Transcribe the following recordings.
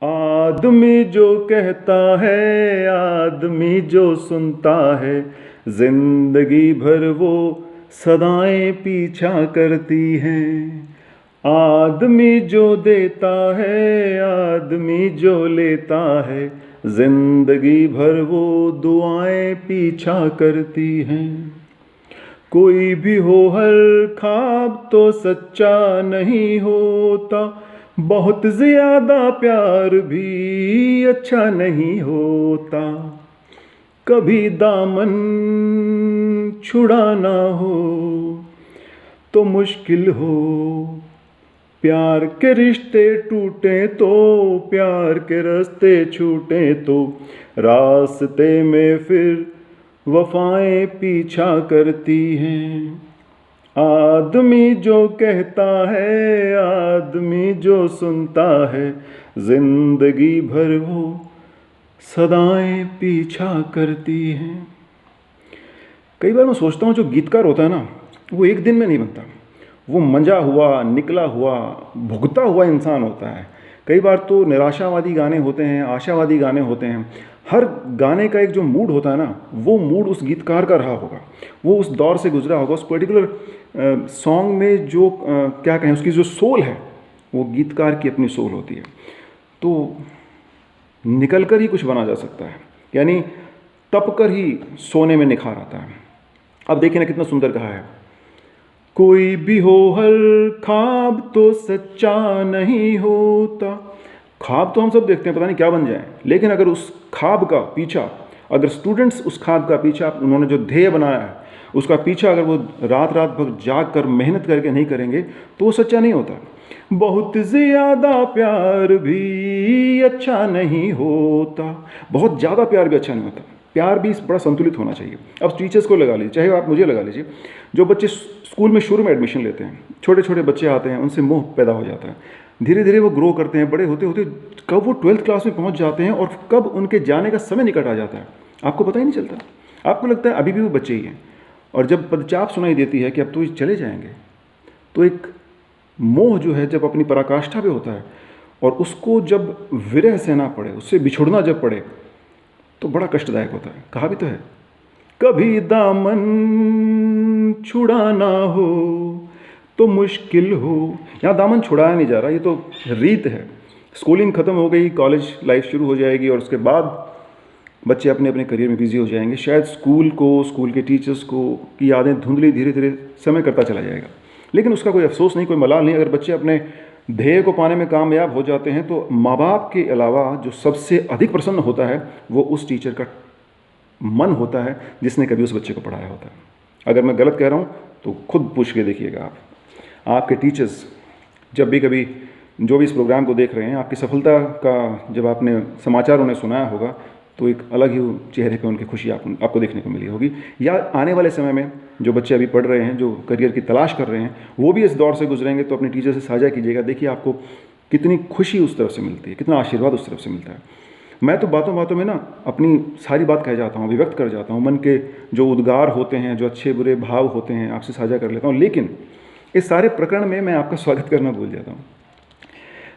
आदमी जो कहता है, आदमी जो सुनता है, जिंदगी भर वो सदाएं पीछा करती हैं। आदमी जो देता है, आदमी जो लेता है, जिंदगी भर वो दुआएं पीछा करती हैं। कोई भी हो, हर ख्वाब तो सच्चा नहीं होता, बहुत ज्यादा प्यार भी अच्छा नहीं होता। कभी दामन छुड़ाना हो तो मुश्किल हो, प्यार के रिश्ते टूटे तो, प्यार के रास्ते छूटे तो, रास्ते में फिर वफाएं पीछा करती हैं। आदमी जो कहता है, आदमी जो सुनता है, जिंदगी भर वो सदाएं पीछा करती हैं। कई बार मैं सोचता हूँ जो गीतकार होता है ना, वो एक दिन में नहीं बनता। वो मंजा हुआ, निकला हुआ, भुगता हुआ इंसान होता है। कई बार तो निराशावादी गाने होते हैं, आशावादी गाने होते हैं। हर गाने का एक जो मूड होता है ना, वो मूड उस गीतकार का रहा होगा, वो उस दौर से गुजरा होगा। उस पर्टिकुलर सॉन्ग में जो क्या कहें, उसकी जो सोल है, वो गीतकार की अपनी सोल होती है। तो निकल कर ही कुछ बना जा सकता है, यानी तप कर ही सोने में निखार आता है। अब देखिए ना कितना सुंदर कहा है, कोई भी हो, हर ख्वाब तो सच्चा नहीं होता। ख्वाब तो हम सब देखते हैं, पता नहीं क्या बन जाए, लेकिन अगर उस ख्वाब का पीछा, अगर स्टूडेंट्स उस ख्वाब का पीछा, उन्होंने जो ध्येय बनाया है उसका पीछा अगर वो रात रात भर जाग कर मेहनत करके नहीं करेंगे तो वो सच्चा नहीं होता। बहुत ज़्यादा प्यार भी अच्छा नहीं होता, बहुत ज़्यादा प्यार भी अच्छा नहीं होता। प्यार भी बड़ा संतुलित होना चाहिए। अब टीचर्स को लगा लीजिए, चाहे आप मुझे लगा लीजिए, जो बच्चे स्कूल में शुरू में एडमिशन लेते हैं, छोटे छोटे बच्चे आते हैं, उनसे मोह पैदा हो जाता है। धीरे धीरे वो ग्रो करते हैं, बड़े होते होते कब वो 12th क्लास में पहुंच जाते हैं और कब उनके जाने का समय निकट आ जाता है, आपको पता ही नहीं चलता। आपको लगता है अभी भी वो बच्चे ही हैं। और जब पदचाप सुनाई देती है कि अब तो ये चले जाएंगे, तो एक मोह जो है जब अपनी पराकाष्ठा पे होता है और उसको जब विरह सहना पड़े, उससे बिछुड़ना जब पड़े, तो बड़ा कष्टदायक होता है। कहा भी तो है, कभी दामन छुड़ाना हो तो मुश्किल हो। यहाँ दामन छुड़ाया नहीं जा रहा, ये तो रीत है। स्कूलिंग ख़त्म हो गई, कॉलेज लाइफ शुरू हो जाएगी और उसके बाद बच्चे अपने अपने करियर में बिजी हो जाएंगे। शायद स्कूल को, स्कूल के टीचर्स को की यादें धुंधली धीरे धीरे समय करता चला जाएगा, लेकिन उसका कोई अफसोस नहीं, कोई मलाल नहीं। अगर बच्चे अपने ध्येय को पाने में कामयाब हो जाते हैं तो माँ बाप के अलावा जो सबसे अधिक प्रसन्न होता है वो उस टीचर का मन होता है जिसने कभी उस बच्चे को पढ़ाया होता है। अगर मैं गलत कह रहा हूँ तो खुद पूछ के देखिएगा आप। आपके टीचर्स जब भी कभी, जो भी इस प्रोग्राम को देख रहे हैं, आपकी सफलता का जब आपने समाचार उन्हें सुनाया होगा तो एक अलग ही चेहरे पे उनकी खुशी आपको देखने को मिली होगी। या आने वाले समय में जो बच्चे अभी पढ़ रहे हैं, जो करियर की तलाश कर रहे हैं, वो भी इस दौर से गुजरेंगे तो अपने टीचर से साझा कीजिएगा। देखिए आपको कितनी खुशी उस तरफ से मिलती है, कितना आशीर्वाद उस तरफ से मिलता है। मैं तो बातों बातों में ना अपनी सारी बात कह जाता हूँ, अभिव्यक्त कर जाता हूँ, मन के जो उद्गार होते हैं, जो अच्छे बुरे भाव होते हैं, आपसे साझा कर लेता हूँ। लेकिन इस सारे प्रकरण में मैं आपका स्वागत करना भूल जाता हूँ।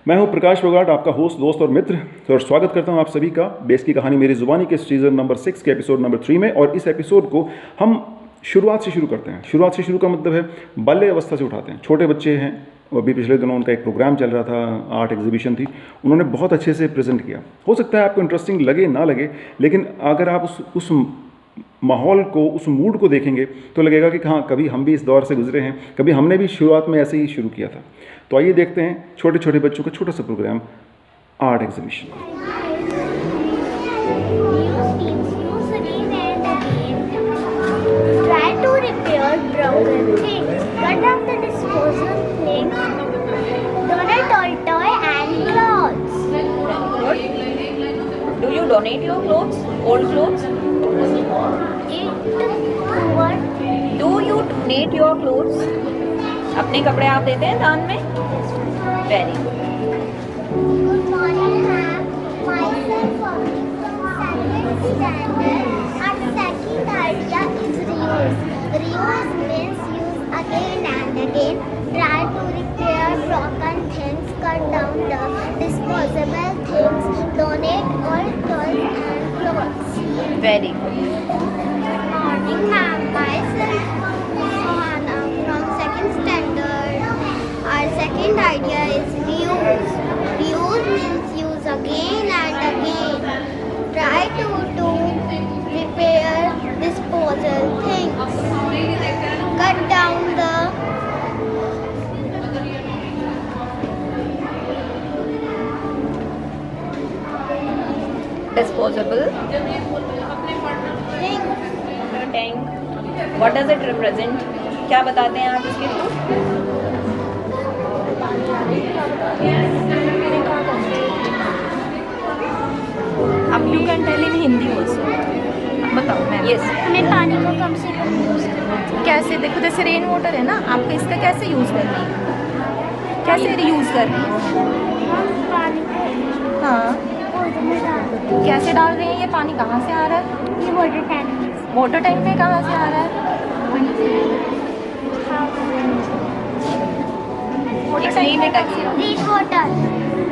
मैं हूं प्रकाश फोगाट, आपका होस्ट, दोस्त और मित्र, और स्वागत करता हूं आप सभी का बेस की कहानी मेरी ज़ुबानी के सीज़न नंबर 6 के एपिसोड नंबर 3 में। और इस एपिसोड को हम शुरुआत से शुरू करते हैं। शुरुआत से शुरू का मतलब है बाल्य अवस्था से उठाते हैं। छोटे बच्चे हैं, अभी पिछले दिनों उनका एक प्रोग्राम चल रहा था, आर्ट एग्जीबिशन थी, उन्होंने बहुत अच्छे से प्रेजेंट किया। हो सकता है आपको इंटरेस्टिंग लगे ना लगे, लेकिन अगर आप उस माहौल को, उस मूड को देखेंगे तो लगेगा कि हाँ, कभी हम भी इस दौर से गुजरे हैं, कभी हमने भी शुरुआत में ऐसे ही शुरू किया था। तो आइए देखते हैं छोटे छोटे बच्चों का छोटा सा programme, art exhibition. Do you donate your clothes, old clothes? Do you donate your clothes? अपने कपड़े आप देते हैं दान में? Very good. Good morning, ma'am. Myself from second standard. Our second idea is reuse. Reuse means use again and again. Try to repair broken things. cut down the disposable things, donate all toys and clothes. Very good. Good morning, ma'am. Myself, Sohana, from second standard. Our second idea is reuse. Reuse means use again and again. Try to repair disposal things. Cut down the Disposable things. tank. What does it represent? क्या बताते हैं आप इसके through? अब you can tell in Hindi also. बताओ ma'am. Yes. हमें पानी को कम से कम यूज करना चाहिए। कैसे? देखो जैसे रेन वाटर है ना, आपको इसका कैसे यूज़ करना है, कैसे यूज़ करना है? हम पानी को हाँ, पौधे में डाल देते हैं। कैसे डाल रहे हैं? ये पानी कहाँ से आ रहा है? ये वाटर टैंक में वाटर टैंक में कहाँ से आ रहा है? Explain it again. Rain water.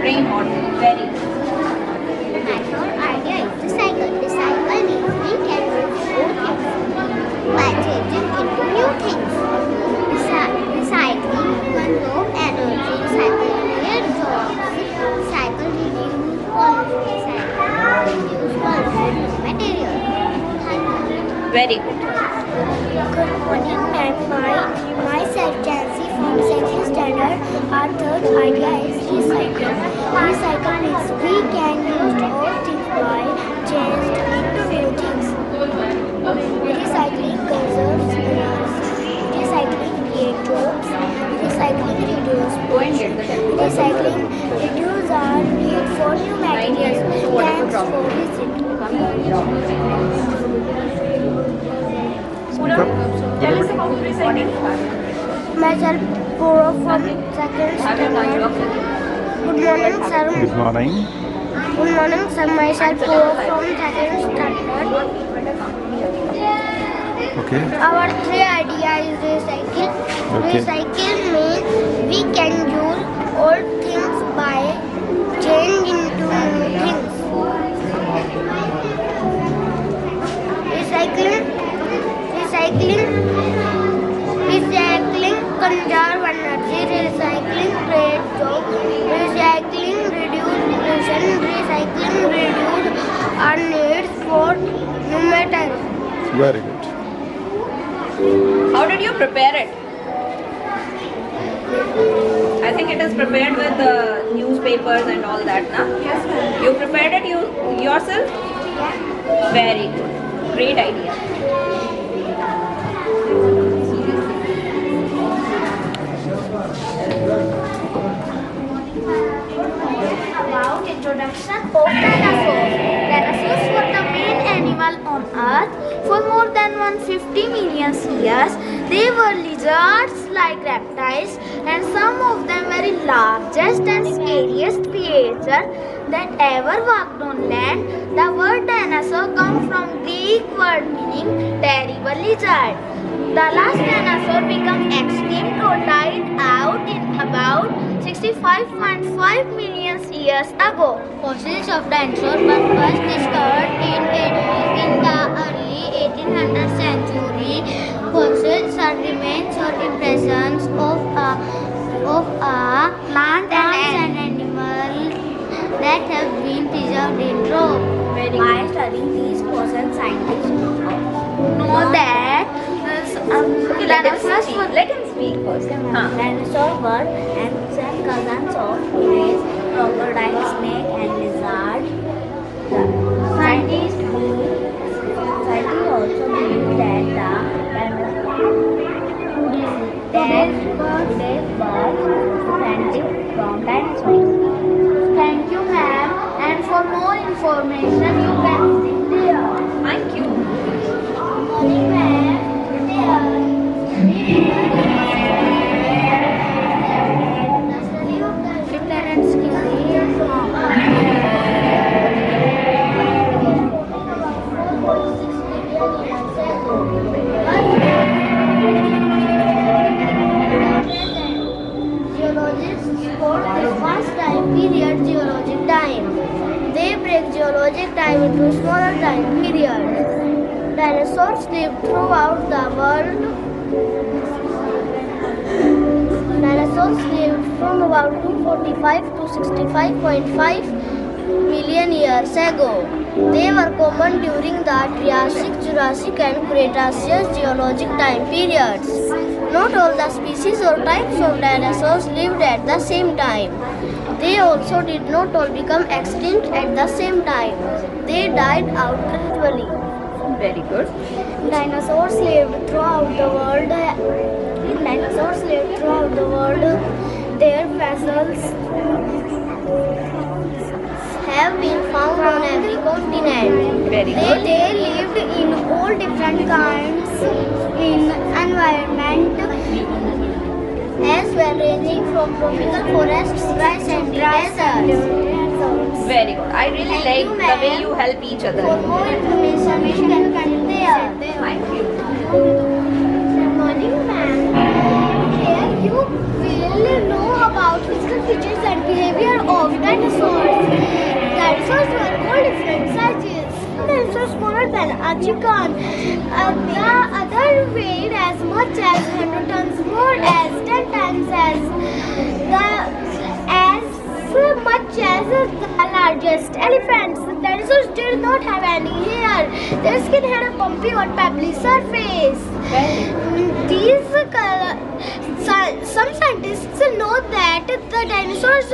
Rain water. Very good. The method idea is recycle. Recycle means we can use old things by changing into new things. Recycling conserves energy. Recycle creates jobs. Recycle reduce pollution. Recycle reduce pollution material. Very good. Good morning, ma'am. Myself, Jancy from second standard. Our third idea is recycle. Recycle means we can use old things by changed into new things. Recycling conserves energy. Recycling creates jobs. Recycling reduces pollution. Recycling reduces our need for new materials. Thanks for listening. Tell us about recycling. Myself, Puro from second standard. Good morning, sir. Good morning. Good morning, sir. Myself, Puro from second standard. Okay. Our three idea is recycle. Okay. Recycle means we can use old things by change into new things. Recycling conserve energy. Recycling creates jobs. Recycling reduce pollution. Recycling reduce our needs for new materials. Very good. How did you prepare it? I think it is prepared with newspapers and all that, na? Yes, ma'am. You prepared it yourself? Very good. Great idea. About introduction of dinosaurs. Dinosaurs were the main animal on Earth for more than 150 million years. They were lizards like reptiles, and some of them were the largest and scariest creatures that ever walked on land. The word dinosaur comes from Greek word meaning terrible lizard. The last dinosaur became extinct or died out in about 65.5 million years ago. Fossils of dinosaurs were first discovered in the early 1800th century. Fossils are remains or impressions of a plant and animal that have been preserved in rock. By studying these fossils, scientists know that Let him speak first. dinosaurs were ancient cousins of apes, crocodile, snake, and lizard. Scientists also believe that today's birds descended from dinosaurs. Thank you, ma'am. And for more information, you can visit there. Thank you. Morning, ma'am. Prepare and Geologists report the vast geologic time into smaller time periods. Dinosaurs lived throughout the world. Dinosaurs lived from about 245 to 65.5 million years ago. They were common during the Triassic, Jurassic and Cretaceous geologic time periods. Not all the species or types of dinosaurs lived at the same time. They also did not all become extinct at the same time. They died out gradually. Very good. Dinosaurs lived throughout the world. Dinosaurs lived throughout the world. Their fossils have been found on every continent. Very good. They lived in all different kinds in environment as well, ranging from tropical forests, dry sandy deserts. Very good. I really Thank like you, the way ma'am. you help each other. For more information, we can connect there. Thank you. Good morning, ma'am. Here you will know about physical features and behavior of dinosaurs. Dinosaurs were all different sizes. Dinosaurs smaller than a chicken. The other weighed as much as 100 tons, more as 10 times as much as the largest elephants. Dinosaurs did not have any hair. Their skin had a bumpy or pebbly surface. Some scientists know that the dinosaurs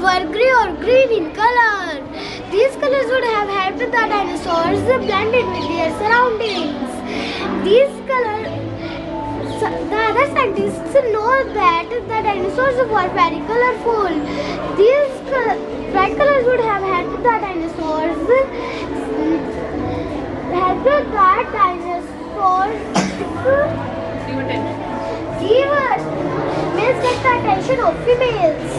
were grey or green in color. These colors would have helped the dinosaurs blend in with their surroundings. The other scientists know that the dinosaurs were very colorful. These bright colors would have helped the dinosaurs males get the attention of females.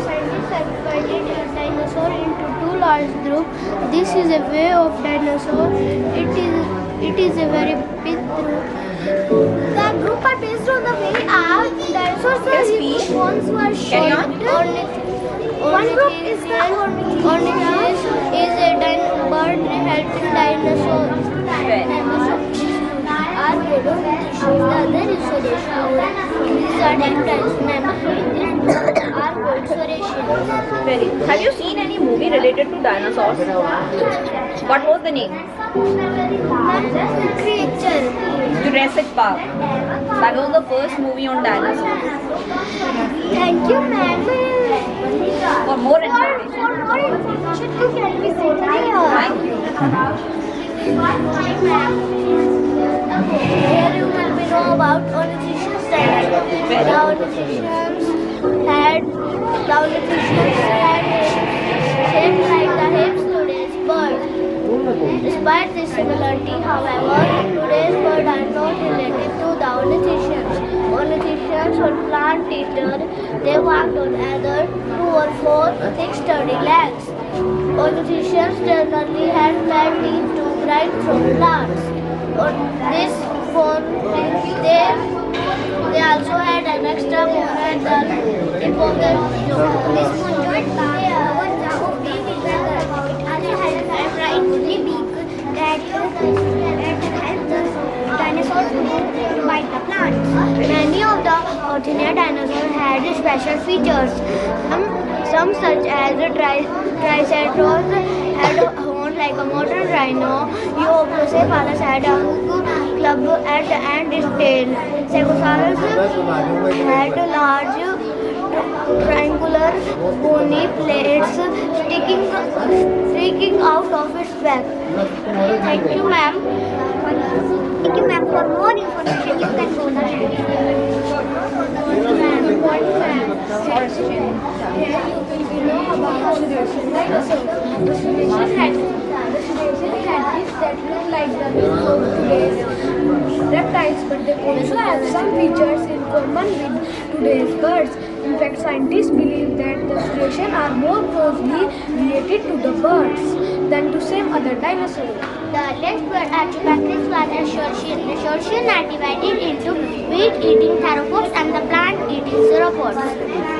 Scientists have divided dinosaurs into two large groups. This is a way of dinosaur. It is a very big group. The group are based on the way our dinosaurs Yes, bones were Carry on. shaped. One group is the ornithopus, is a bird helping dinosaurs. Are good. The other is Suresh. These are different members are called Suresh. Very. Have you seen any movie related to dinosaurs? What was the name? Creature. Jurassic Park. That was the first movie on dinosaurs. Thank you, ma'am. For more For information. more information, you can visit here. Thank you. Here you will be know about ornithischians dinosaurs. The ornithischians had shaped like the hips today's bird. Despite this similarity, however, today's birds are not related to the ornithischians. Ornithischians were plant eater. They walked on either 2 or 4 thick sturdy legs. Ornithischians generally had flat teeth to grind through plants. On this bone, they also had an extra bone at the tip of their jaw. This bone joined the jaw of baby feather. It also had a frightfully beak that helped the dinosaurs to bite the plants. Many of the Audinea dinosaurs had special features. Some such as the Triceratops had a horn like a modern rhino. Euoplocephalus had a hook club at the end its tail. Stegosaurus had large triangular bony plates sticking out of its back. Thank you, ma'am. Thank you, ma'am. For more information, you can go that look like the wings of today's reptiles, but they also have some features in common with today's birds. In fact, scientists believe that the cetaceans are more closely related to the birds than to some other dinosaurs. The next bird Archaeopteryx was Escherichian. The Escherichian are divided into weed-eating theropods and the plant-eating sauropods.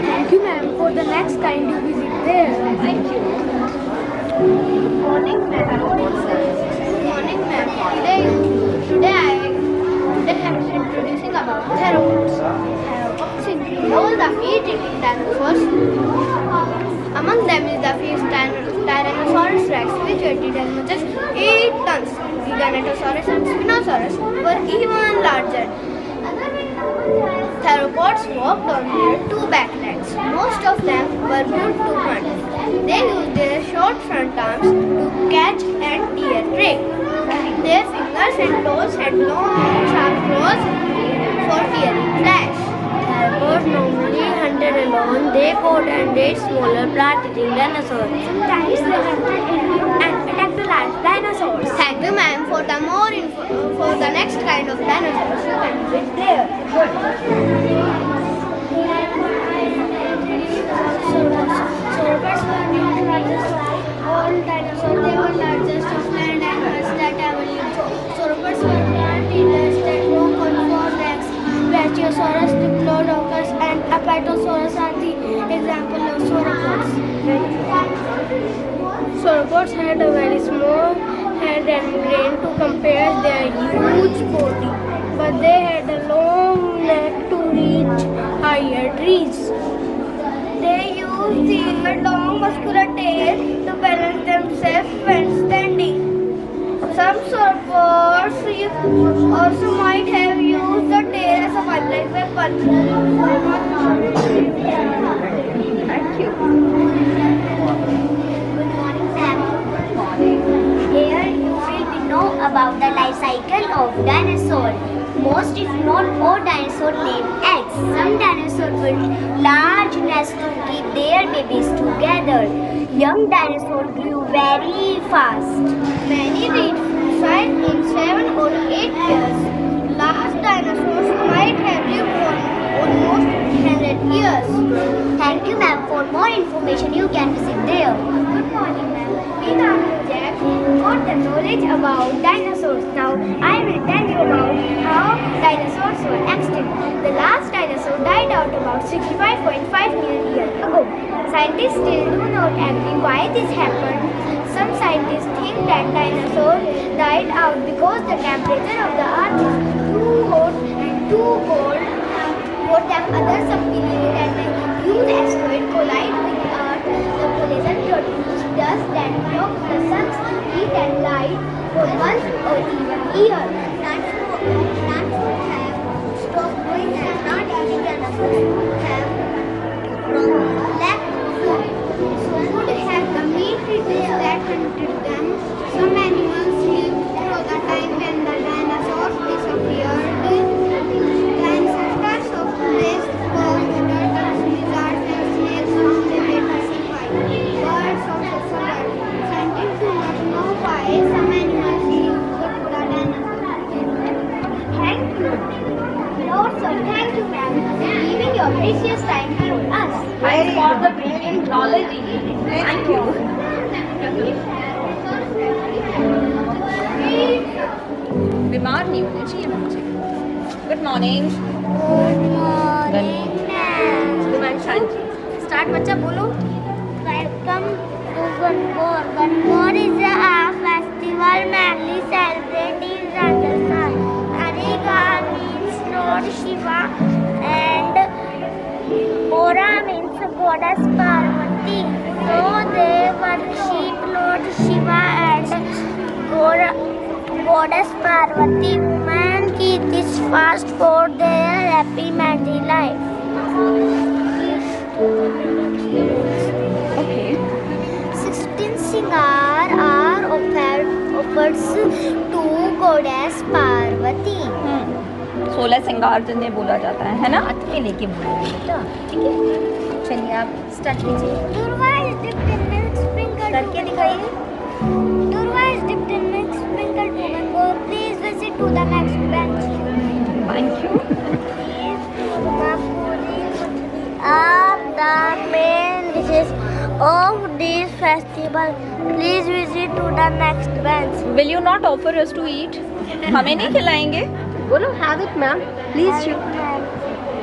Thank you, ma'am. For the next kind, you visit there. Thank you. Good morning, ma'am. Good morning, ma'am. Today I'm introducing about theropods. Theropods include all the feet-eating dinosaurs. Among them is the fish Tyrannosaurus rex, which weighed as much as 8 tons. Giganotosaurus and Spinosaurus were even larger. Theropods walked on their 2 back legs. Most of them were built to hunt. They used their short front arms to catch and tear prey. Their fingers and toes had long, sharp claws for tearing flesh. Theropods normally hunted alone. They caught and ate smaller plant-eating dinosaurs. Sometimes they hunted and attacked the large dinosaurs. Thank you, ma'am. For the more info for the next kind of dinosaurs, you can visit there. Sauropods were not largest of all dinosaurs. They were largest of land animals that ever lived. Sauropods were plant eaters that walk on 4 legs. Brachiosaurus, Diplodocus, and Apatosaurus are the example of sauropods. Sauropods had a very small head and brain to compare their huge body, but they had a long neck to reach higher trees. They used their long muscular tail to balance themselves when standing. Some sauropods also might have used the tail as a weapon. Thank you. Good morning, Sam. Here you will know about the life cycle of dinosaurs. Most, if not all, dinosaurs laid eggs. Some dinosaurs built large nests to keep their babies together. Young dinosaurs grew very fast. Many reached size in 7 or 8 years. Last dinosaurs might have lived for almost 100 years. Thank you, ma'am. For more information, you can visit there. Good morning, ma'am. We Jack got the knowledge about dinosaurs. Now, I will tell you about how dinosaurs were extinct. The last dinosaur died out about 65.5 million years ago. Scientists still do not agree why this happened. Some scientists think that dinosaurs died out because the temperature of the earth is too hot and too cold for them. Others believe that the huge asteroid collide with the earth. The collision produced dust that blocked the sun's heat and light for months or even years. Dinosaurs have stopped growing and not eating dinosaurs have left food have the meat eaters that hunted them. Some animals lived through the time when the dinosaurs disappeared. The ancestors of today's birds, turtles, lizards, and snakes found a way to survive. Birds also survived. Scientists do not know why some animals lived through the dinosaurs. Thank you. Lord, sir, thank you, ma'am, for giving your precious time for us. I for the brilliant knowledge. Thank you. बीमार नहीं होने चाहिए मुझे. Good morning. Good morning, ma'am. दिवांशान जी. Start बच्चा बोलो. Welcome to Ganpur. Ganpur is a festival mainly celebrated in Rajasthan. Ariga means Lord Shiva and Bora means goddess Parvati. So they worship Lord Shiva and goddess Parvati. Women keep this fast for their happy married life. Okay. 16 singar are offered to goddess Parvati. 16 श्रृंगार जिन्हें बोला जाता है ना. हाथ में लेके बोलोगे बेटा. ठीक है. चलिए आप स्टार्ट कीजिए. Durva is dipped in milk sprinkled करके to दिखाइए. Durva is dipped in milk sprinkled to Ganpur. Please visit to the next bench. Thank you. Are the main dishes of this festival. Please visit to the next bench. Will you not offer us to eat? हमें नहीं खिलाएंगे? बोलो have it ma'am. Please you.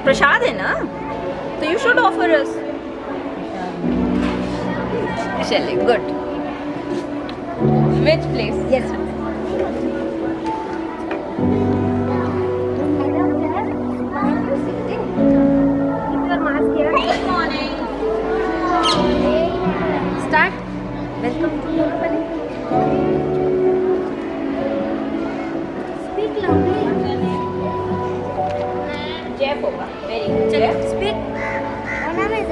Prasad है ना, तो you should offer us. चलिए good. Which place? Yes. Good morning. Start. Welcome to Monopoli. Speak loudly. Jeff होगा. Very good. Jeff. Speak. Onam is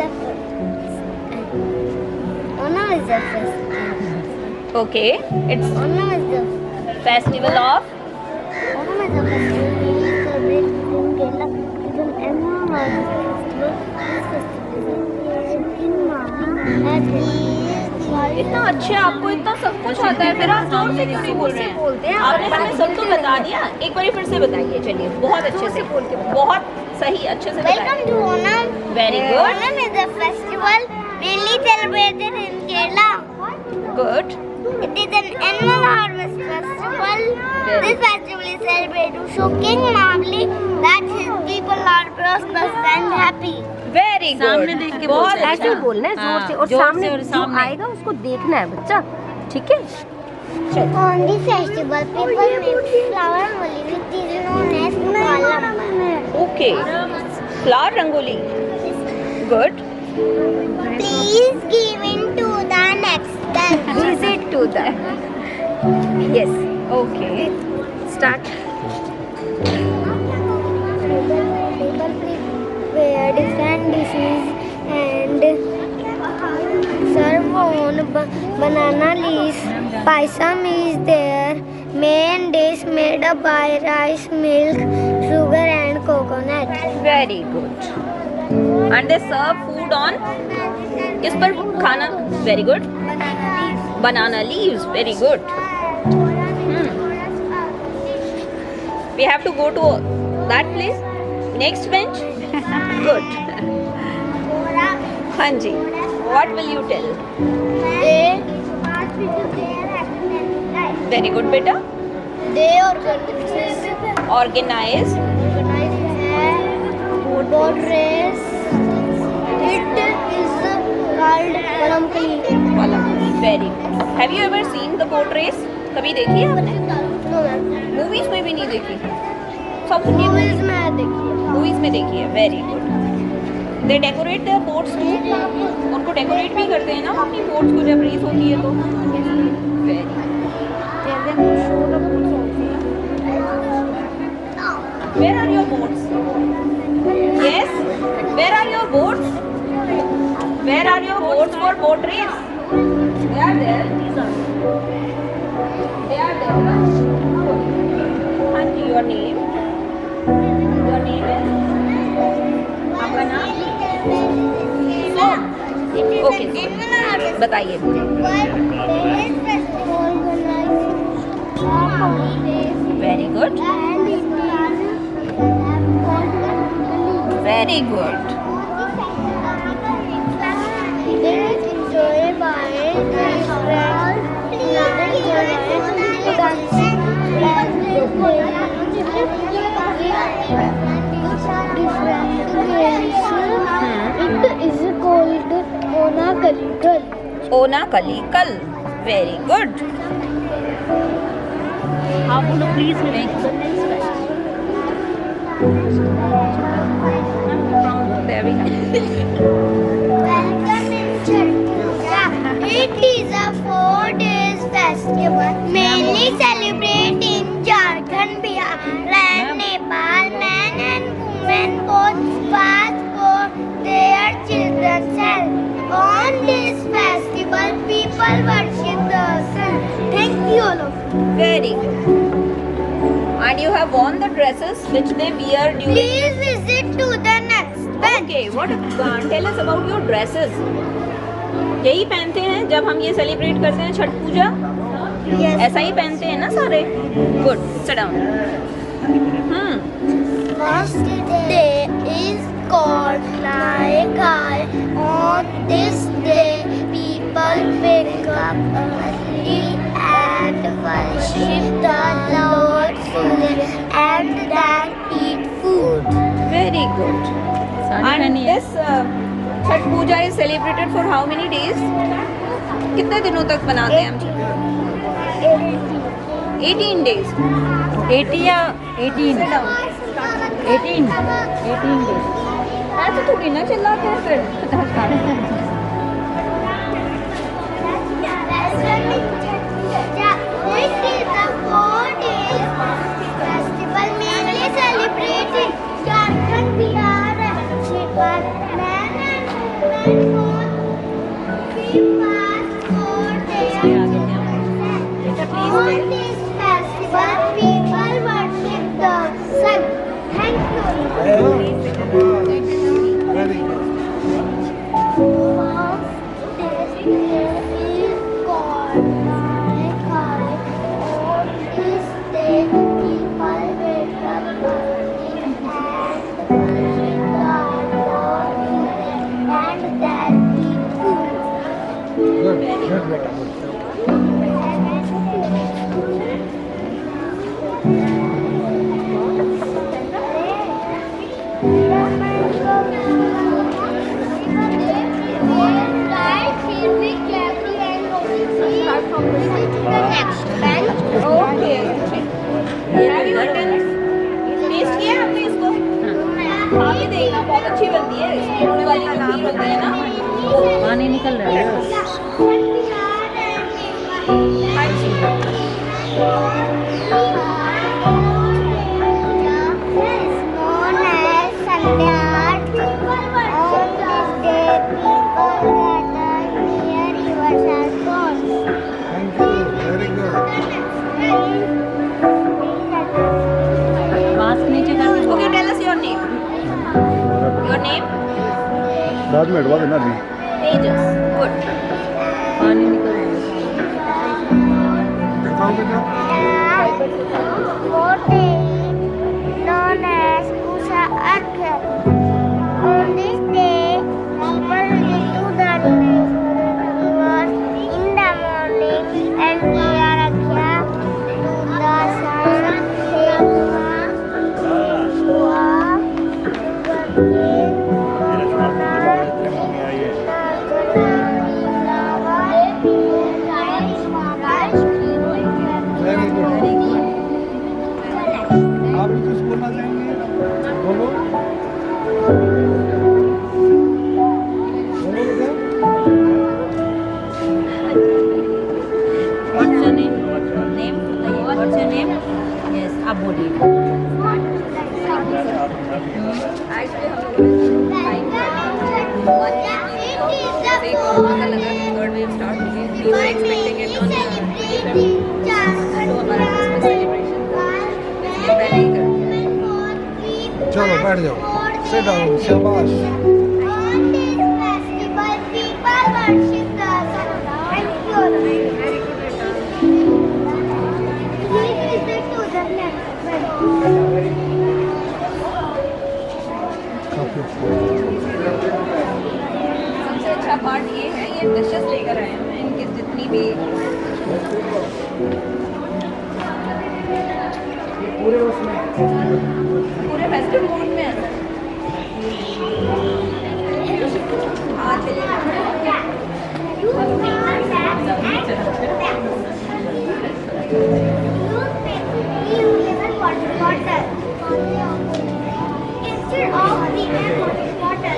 a festival. Okay. It's Onam is a festival of. Onam is a festival we celebrate in Kerala. It's an annual harvest festival. This festival is in Mali and इतना अच्छा आपको इतना सब कुछ आता है, फिर आप जोर से क्यों नहीं बोल रहे हैं? आपने हमें सब तो बता दिया, एक बार फिर से बताइए. चलिए, बहुत अच्छे से, बहुत सही, अच्छे से Welcome बताइए. to Onam. Very good. Onam is a festival mainly celebrated in Kerala. Good. It is an annual harvest festival. This festival is celebrated to show King Mowgli that his people are prosperous and happy. Very good. सामने देख के बहुत बोलना है, अच्छा. ऐसे ही बोलना है जोर से, और सामने जो आएगा उसको देखना है बच्चा, ठीक है? On this festival, people make flower rangoli, which is known as Kalam. Okay. Flower rangoli. Good. Please give in to the next step. Visit to the. Yes. Okay. Start. People prepare different dishes and serve on banana leaves. Paisam is their main dish made up by rice, milk, sugar and coconut. Very good. And they serve food on किस पर खाना? Very good. Banana leaves. Banana leaves. Very good. We have to go to that place. Next bench. Good. हाँ जी. What will you tell? Very good, beta. They organize boat race. It is called Palamkali. Very good. Have you ever seen the boat race? कभी देखी है आपने? No ma'am. Movies में भी नहीं देखी. South Indian Movies में देखी है. मूवीज में देखी है. Very good. They decorate their boats too. उनको डेकोरेट भी करते हैं ना अपनी बोट्स को जब रेस होती है तो. Very. Where are your boats? Yes. Where are your boats? Where are your boats for boat race? They are there. They are there. हाँ जी. Your name? Your name is? आपका नाम? ओके. बताइए. Very good. Very good. It is called Ona Kalikal. ओना कलीकल. Very good. आप बोलो please. Very nice. Welcome in Chhattisgarh. It is a 4 days festival mainly celebrated in Jharkhand, Bihar, and Nepal. Men and women both fast for their children's health. On this festival, people worship the sun. Thank you all of you. Very good. And you have worn the dresses which they wear during. Please visit to the next bench. Okay, what? Tell us about your dresses. यही पहनते हैं जब हम ये celebrate करते हैं छठ पूजा? Yes. ऐसा ही पहनते हैं ना सारे? Good. Sit down. First day is called Naikai. On this day, people wake up early and worship the Lord Surya and then eat food. Very good. And this Chhath Puja is celebrated for how many days? कितने दिनों तक मनाते हैं हम Chhath? 18 days. 80 या 18? 18 days। ऐसे थोड़ी ना चिल्लाते हैं फिर। It is a 4-day festival mainly celebrated Jharkhand, Bihar, and Nepal. Men and women both fast 4 days. On this festival, people worship the sun. Thank you. Very good. This day is called Namaskar. On this day, people wake up early and worship the Lord and their people. Good, beta. Test किया आपने इसको? खा के देखना, बहुत अच्छी बनती है। होने वाली जो खीर होती है ना, पानी निकल रहा है। Thank you. Very good. Mask नीचे कर दो। Okay, tell us your name. Your name? बाद में हटवा देना अभी। Tejas. Good. पानी निकल रहा है। दिखाओ बेटा। Known as Pusa Arghya. On this day, people do the rituals in the morning and give Arghya to the sun, Very good. आप भी कुछ बोलना चाहेंगे? बोलो। बोलो बेटा। What's your name? Name? What's your name? Yes, आप बोलिए। Actually, हम लोग जैसे कोरोना का लगा कि थर्ड वेव स्टार्ट हो गई, we were expecting it on the 25th, तो हमारा क्रिसमस सेलिब्रेशन था, इसलिए पहले ही कर दिया। चलो बैठ जाओ। Sit down. शाबाश। On this festival, people worship the sun. Thank you. Please visit to the next one. सबसे अच्छा पार्ट ये है, ये डिशेस लेकर आए हैं इनकी जितनी भी पूरे फेस्टिव मूड में है सर। हाँ चलिए। Instead of premium water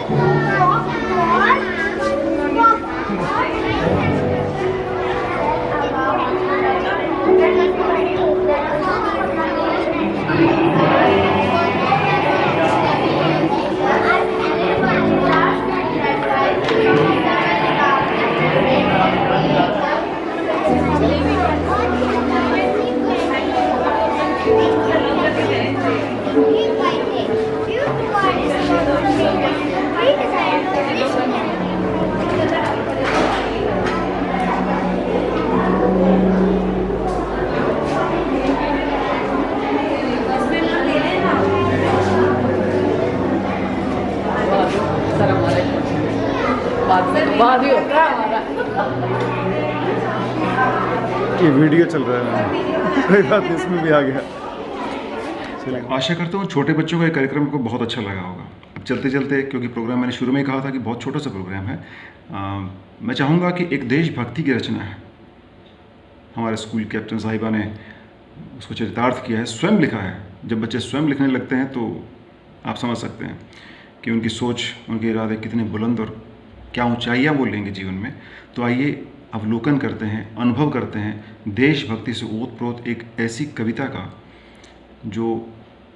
बाद ही होता है हमारा। ये वीडियो चल रहा है, कोई बात नहीं, इसमें भी आ गया। चलिए, आशा करता हूँ छोटे बच्चों का ये कार्यक्रम को बहुत अच्छा लगा होगा। अब चलते चलते, क्योंकि प्रोग्राम मैंने शुरू में ही कहा था कि बहुत छोटा सा प्रोग्राम है, मैं चाहूँगा कि एक देशभक्ति की रचना है, हमारे स्कूल कैप्टन साहिबा ने उसको चरितार्थ किया है, स्वयं लिखा है। जब बच्चे स्वयं लिखने लगते हैं तो आप समझ सकते हैं कि उनकी सोच, उनके इरादे कितने बुलंद और क्या ऊंचाइयां वो लेंगे जीवन में। तो आइए अवलोकन करते हैं, अनुभव करते हैं देशभक्ति से ओतप्रोत एक ऐसी कविता का जो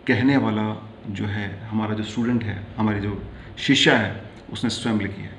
कहने वाला जो है हमारा जो स्टूडेंट है, हमारी जो शिष्या है, उसने स्वयं लिखी है।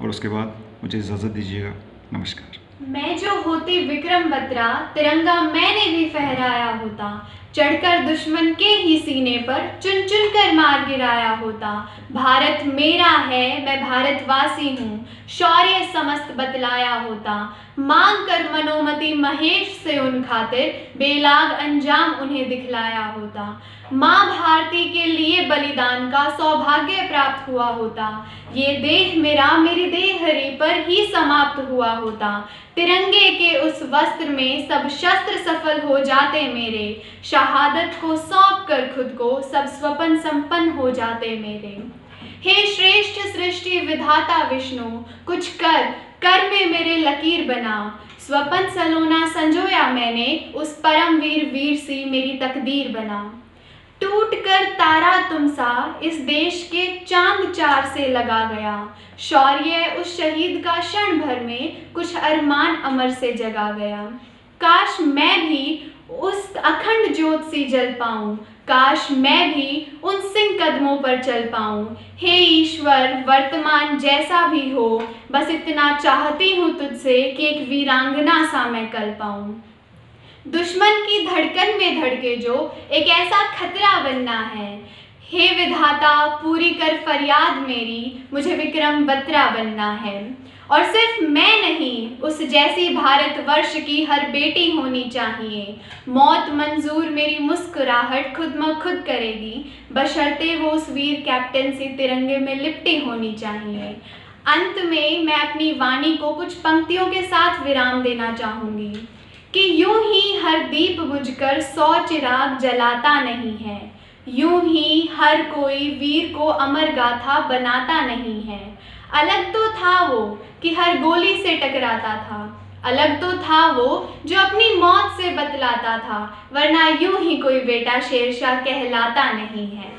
और उसके बाद मुझे इजाज़त दीजिएगा। नमस्कार। मैं जो होती विक्रम बत्रा, तिरंगा मैंने भी फहराया होता, चढ़कर दुश्मन के ही सीने पर चुन चुन कर मार गिराया होता। भारत मेरा है, मैं भारतवासी हूँ, शौर्य समस्त बतलाया होता। मांग कर मनोमति महेश से उन खातिर बेलाग अंजाम उन्हें दिखलाया होता। माँ भारती के लिए बलिदान का सौभाग्य प्राप्त हुआ होता। ये देह मेरा मेरी देह हरि पर ही समाप्त हुआ होता। तिरंगे के उस वस्त्र में सब शस्त्र सफल हो जाते मेरे, शहादत को सौंप कर खुद को सब स्वपन संपन्न हो जाते मेरे। हे श्रेष्ठ सृष्टि विधाता विष्णु, कुछ कर में मेरे लकीर बना। स्वपन सलोना संजोया मैंने, उस परम वीर सी मेरी तकदीर बना। टूट कर तारा तुम सा इस देश के चांद चार से लगा गया। शौर्य उस शहीद का क्षण भर में कुछ अरमान अमर से जगा गया। काश मैं भी उस अखंड ज्योत सी जल पाऊं, काश मैं भी उन सिंह कदमों पर चल पाऊं। हे ईश्वर वर्तमान जैसा भी हो, बस इतना चाहती हूँ तुझसे कि एक वीरांगना सा मैं कल पाऊं। दुश्मन की धड़कन में धड़के जो एक ऐसा खतरा बनना है। हे विधाता पूरी कर फरियाद मेरी, मुझे विक्रम बत्रा बनना है। और सिर्फ मैं नहीं, उस जैसी भारतवर्ष की हर बेटी होनी चाहिए। मौत मंजूर मेरी मुस्कुराहट खुद म खुद करेगी, बशर्ते वो उस वीर कैप्टन से तिरंगे में लिपटी होनी चाहिए। अंत में मैं अपनी वाणी को कुछ पंक्तियों के साथ विराम देना चाहूँगी कि यूं ही हर दीप बुझकर 100 चिराग जलाता नहीं है, यूं ही हर कोई वीर को अमर गाथा बनाता नहीं है। अलग तो था वो कि हर गोली से टकराता था, अलग तो था वो जो अपनी मौत से बतलाता था, वरना यूं ही कोई बेटा शेरशाह कहलाता नहीं है।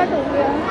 स्टार्ट हो गया।